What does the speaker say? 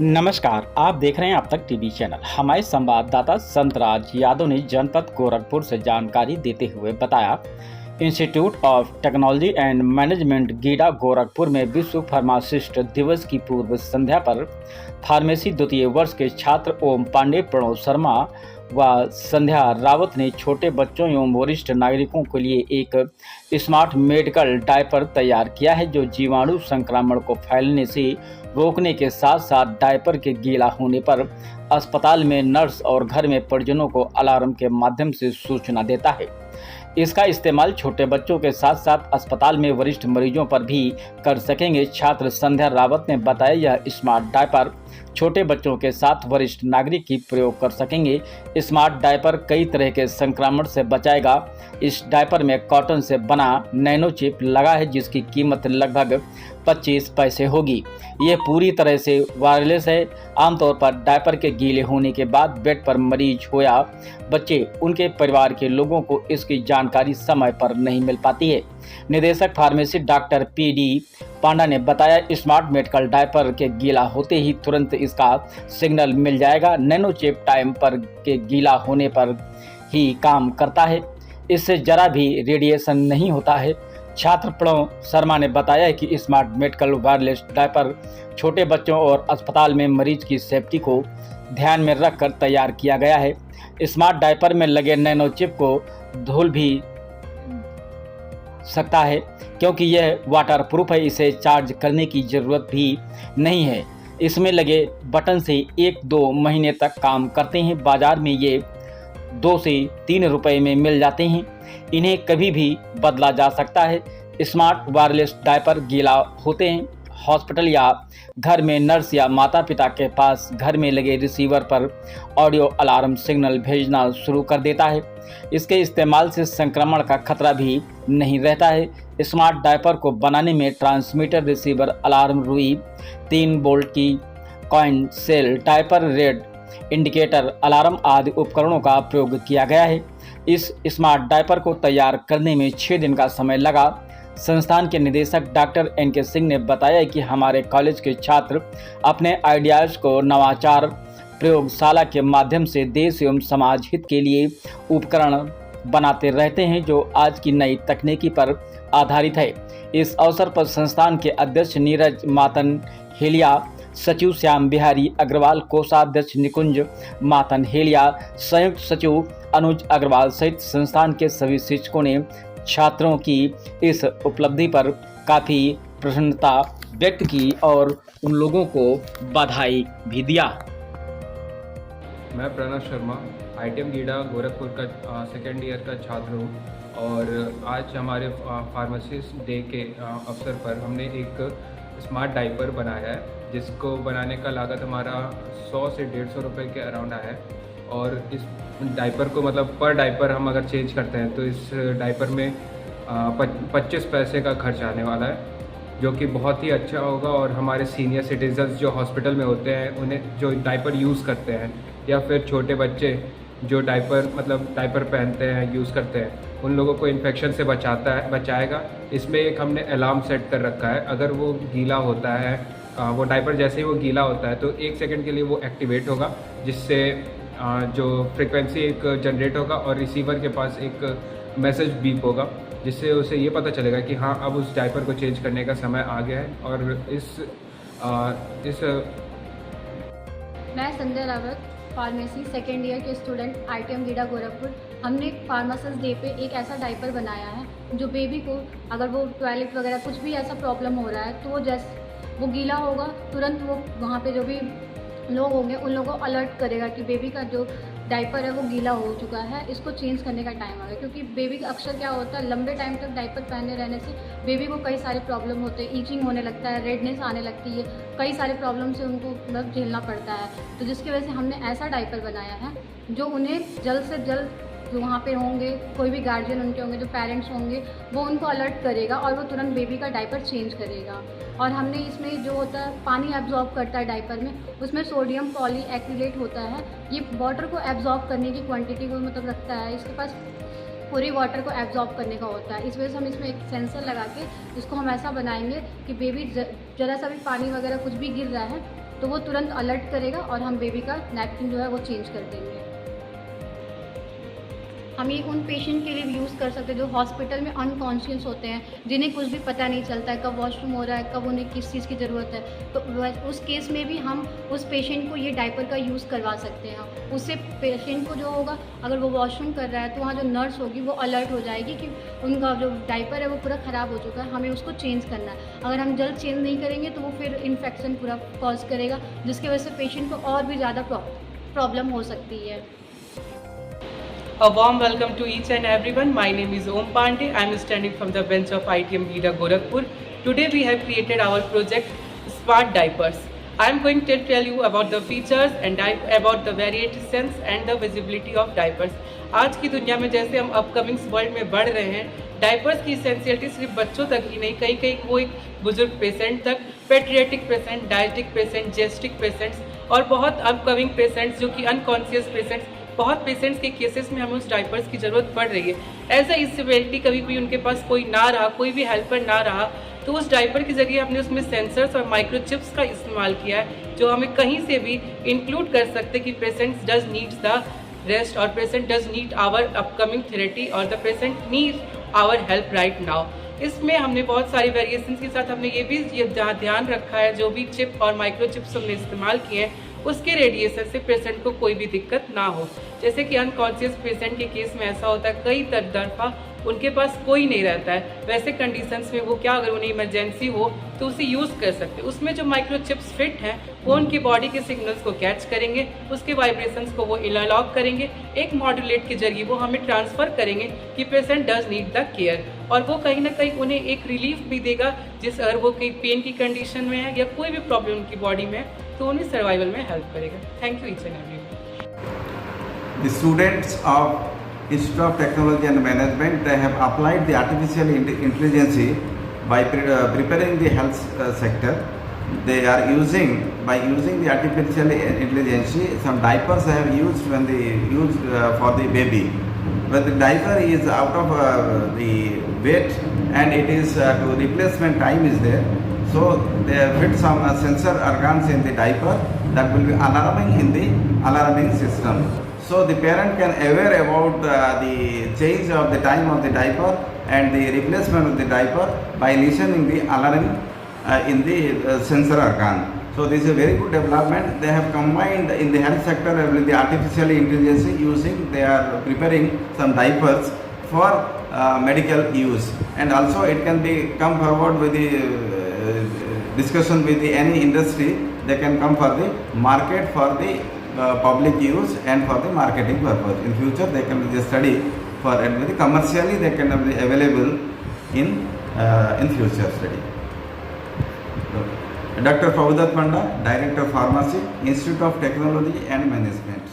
नमस्कार, आप देख रहे हैं अब तक टीवी चैनल। हमारे संवाददाता संतराज यादव ने जनपद गोरखपुर से जानकारी देते हुए बताया, institute of technology and management GIDA Gorakhpur में विश्व फार्मासिस्ट दिवस की पूर्व संध्या पर फार्मेसी द्वितीय वर्ष के छात्र ओम पांडे, प्रणव शर्मा व संध्या रावत ने छोटे बच्चों एवं वरिष्ठ नागरिकों के लिए एक स्मार्ट मेडिकल डायपर तैयार किया है, जो जीवाणु संक्रमण को फैलने से रोकने के साथ साथ डायपर के गीला होने पर अस्पताल में नर्स और घर में परिजनों को अलार्म के माध्यम से सूचना देता है। इसका इस्तेमाल छोटे बच्चों के साथ साथ अस्पताल में वरिष्ठ मरीजों पर भी कर सकेंगे। छात्र संध्या रावत ने बताया, यह स्मार्ट डायपर छोटे बच्चों के साथ वरिष्ठ नागरिक ही प्रयोग कर सकेंगे। स्मार्ट डायपर कई तरह के संक्रमण से बचाएगा। इस डायपर में कॉटन से बना नैनो चिप लगा है, जिसकी कीमत लगभग 25 पैसे होगी। यह पूरी तरह से वायरलेस है। आमतौर पर डायपर के गीले होने के बाद बेड पर मरीज हो या बच्चे, उनके परिवार के लोगों को इसकी जानकारी समय पर नहीं मिल पाती है। निदेशक फार्मेसी डॉक्टर PD पांडा ने बताया, स्मार्ट मेडिकल डायपर के गीला होते ही तुरंत इसका सिग्नल मिल जाएगा। नैनो चिप टाइम पर के गीला होने पर ही काम करता है। इससे जरा भी रेडिएशन नहीं होता है। छात्र प्रणव शर्मा ने बताया कि स्मार्ट मेडिकल वायरलेस डायपर छोटे बच्चों और अस्पताल में मरीज की सेफ्टी को ध्यान में रखकर तैयार किया गया है। स्मार्ट डायपर में लगे नैनो चिप को धुल भी सकता है, क्योंकि यह वाटर प्रूफ है। इसे चार्ज करने की ज़रूरत भी नहीं है। इसमें लगे बटन से 1-2 महीने तक काम करते हैं। बाजार में ये 2 से 3 रुपए में मिल जाते हैं। इन्हें कभी भी बदला जा सकता है। स्मार्ट वायरलेस डायपर गीला होते हैं। हॉस्पिटल या घर में नर्स या माता पिता के पास घर में लगे रिसीवर पर ऑडियो अलार्म सिग्नल भेजना शुरू कर देता है। इसके इस्तेमाल से संक्रमण का खतरा भी नहीं रहता है। स्मार्ट डायपर को बनाने में ट्रांसमीटर, रिसीवर, अलार्म, रुई, 3 वोल्ट की coin cell, diaper red indicator, alarm आदि उपकरणों का प्रयोग किया गया है। इस स्मार्ट डायपर को तैयार करने में 6 दिन का समय लगा। संस्थान के निदेशक डॉक्टर NK सिंह ने बताया कि हमारे कॉलेज के छात्र अपने आइडियाज़ को नवाचार प्रयोगशाला के माध्यम से देश एवं समाज हित के लिए उपकरण बनाते रहते हैं, जो आज की नई तकनीकी पर आधारित है। इस अवसर पर संस्थान के अध्यक्ष नीरज मातन हेलिया, सचिव श्याम बिहारी अग्रवाल, कोषाध्यक्ष निकुंज मातन हेलिया, संयुक्त सचिव अनुज अग्रवाल सहित संस्थान के सभी शिक्षकों ने छात्रों की इस उपलब्धि पर काफ़ी प्रसन्नता व्यक्त की और उन लोगों को बधाई भी दिया। मैं प्रणव शर्मा ITM गीडा गोरखपुर का सेकेंड ईयर का छात्र हूँ और आज हमारे फार्मासिस्ट डे के अवसर पर हमने एक स्मार्ट डायपर बनाया है, जिसको बनाने का लागत हमारा 100 से 150 रुपये के अराउंड आया है। और इस डायपर को मतलब पर डायपर हम अगर चेंज करते हैं तो इस डायपर में 25 पैसे का खर्च आने वाला है, जो कि बहुत ही अच्छा होगा। और हमारे सीनियर सिटीजन्स जो हॉस्पिटल में होते हैं, उन्हें जो डायपर यूज़ करते हैं, या फिर छोटे बच्चे जो डायपर पहनते हैं, यूज़ करते हैं, उन लोगों को इन्फेक्शन से बचाएगा। इसमें एक हमने अलार्म सेट कर रखा है। अगर वो गीला होता है, वो डायपर जैसे ही वो गीला होता है तो 1 सेकंड के लिए वो एक्टिवेट होगा, जिससे जो फ्रिक्वेंसी एक जनरेट होगा और रिसीवर के पास एक मैसेज बीप होगा, जिससे उसे ये पता चलेगा कि हाँ, अब उस डायपर को चेंज करने का समय आ गया है। और मैं संध्या रावत, फार्मेसी सेकेंड ईयर के स्टूडेंट, ITM गीडा गोरखपुर। हमने फार्मासिस्ट डे पे एक ऐसा डायपर बनाया है जो बेबी को, अगर वो टॉयलेट वगैरह कुछ भी ऐसा प्रॉब्लम हो रहा है तो वो गीला होगा, तुरंत वो वहाँ पे जो भी लोग होंगे उन लोगों को अलर्ट करेगा कि बेबी का जो डायपर है वो गीला हो चुका है, इसको चेंज करने का टाइम आ गया। क्योंकि बेबी का अक्सर क्या होता है, लंबे टाइम तक डायपर पहने रहने से बेबी को कई सारे प्रॉब्लम होते हैं, ईचिंग होने लगता है, रेडनेस आने लगती है, कई सारे प्रॉब्लम से उनको मतलब झेलना पड़ता है। तो जिसकी वजह से हमने ऐसा डायपर बनाया है जो उन्हें जल्द से जल्द, जो वहाँ पे होंगे, कोई भी गार्जियन उनके होंगे, जो पेरेंट्स होंगे, वो उनको अलर्ट करेगा और वो तुरंत बेबी का डायपर चेंज करेगा। और हमने इसमें जो होता है, पानी एब्जॉर्ब करता है डायपर में, उसमें सोडियम पॉलीएक्रिलेट होता है। ये वाटर को एब्जॉर्ब करने की क्वांटिटी को मतलब रखता है, इसके पास पूरी वाटर को एब्जॉर्ब करने का होता है। इस वजह से हम इसमें एक सेंसर लगा के इसको हम ऐसा बनाएंगे कि बेबी ज़रा सा भी पानी वगैरह कुछ भी गिर रहा है तो वो तुरंत अलर्ट करेगा और हम बेबी का नैपकिन जो है वो चेंज कर देंगे। हम ये उन पेशेंट के लिए भी यूज़ कर सकते हैं जो हॉस्पिटल में अनकॉन्शियस होते हैं, जिन्हें कुछ भी पता नहीं चलता है कब वॉशरूम हो रहा है, कब उन्हें किस चीज़ की ज़रूरत है। तो उस केस में भी हम उस पेशेंट को ये डायपर का यूज़ करवा सकते हैं। उससे पेशेंट को जो होगा, अगर वो वॉशरूम कर रहा है तो वहाँ जो नर्स होगी वो अलर्ट हो जाएगी कि उनका जो डायपर है वो पूरा ख़राब हो चुका है, हमें उसको चेंज करना है। अगर हम जल्द चेंज नहीं करेंगे तो वो फिर इन्फेक्शन पूरा कॉज करेगा, जिसकी वजह से पेशेंट को और भी ज़्यादा प्रॉब्लम हो सकती है। A warm welcome to each and everyone. My name is Om Pandey. I am standing from the bench of ITM Gida Gorakhpur. Today we have created our project Smart Diapers. I am going to tell you about the features and about the variations and the visibility of diapers. आज की दुनिया में जैसे हम upcoming world में बढ़ रहे हैं, डायपर्स की इसेंशियलिटी सिर्फ बच्चों तक ही नहीं, कई कोई बुजुर्ग पेशेंट तक, पेट्रियाटिक पेशेंट, डायबिटिक पेशेंट, जेस्टिक पेशेंट्स और बहुत अपकमिंग पेशेंट्स जो कि अनकॉन्शियस पेशेंट्स, बहुत पेशेंट्स के केसेस में हमें उस डायपर्स की ज़रूरत पड़ रही है। एज अ इसेबिलिटी कभी भी उनके पास कोई ना रहा, कोई भी हेल्पर ना रहा, तो उस डायपर के ज़रिए हमने उसमें सेंसर्स और माइक्रोचिप्स का इस्तेमाल किया है, जो हमें कहीं से भी इंक्लूड कर सकते कि patients does needs the rest और patient does need our upcoming therapy और the patient need our help right now. इसमें हमने बहुत सारी वेरिएशंस के साथ हमने ये ध्यान रखा है, जो भी चिप और माइक्रोचिप्स हमने इस्तेमाल किए हैं उसके रेडिएशन से पेशेंट को कोई भी दिक्कत ना हो। जैसे कि अनकॉन्शियस पेशेंट के केस में ऐसा होता है, कई दफ़ा उनके पास कोई नहीं रहता है, वैसे कंडीशंस में वो क्या, अगर उन्हें इमरजेंसी हो तो उसे यूज़ कर सकते हैं। उसमें जो माइक्रोचिप्स फिट हैं वो उनकी बॉडी के सिग्नल्स को कैच करेंगे, उसके वाइब्रेशंस को वो अनलॉक करेंगे, एक मॉड्यूलेट के जरिए वो हमें ट्रांसफ़र करेंगे कि patient does need the care, और वो कहीं ना कहीं उन्हें एक रिलीफ भी देगा, जिस अगर वो कोई पेन की कंडीशन में है या कोई भी प्रॉब्लम उनकी बॉडी में है तो उन्हें सर्वाइवल में हेल्प करेगा। Thank you each and everyone. The students of Institute of Technology and Management, they have applied the artificial intelligence by preparing the health sector. They are by using the artificial intelligence, some diapers they have used when they used for the baby. But the diaper is out of the weight and it is to replacement time is there. So they have fit some sensor organs in the diaper that will be alarming in the alarming system. So the parent can aware about the change of the time of the diaper and the replacement of the diaper by listening the alarm in the sensor organ. So this is a very good development. They have combined in the health sector with the artificial intelligence they are preparing some diapers for medical use, and also it can be come forward with the discussion with the any industry. They can come for the market for the public use and for the marketing purpose. In future they can be study for and with the commercially they can be available in future study. Dr. Prabhudat Panda, Director of Pharmacy, Institute of Technology and Management.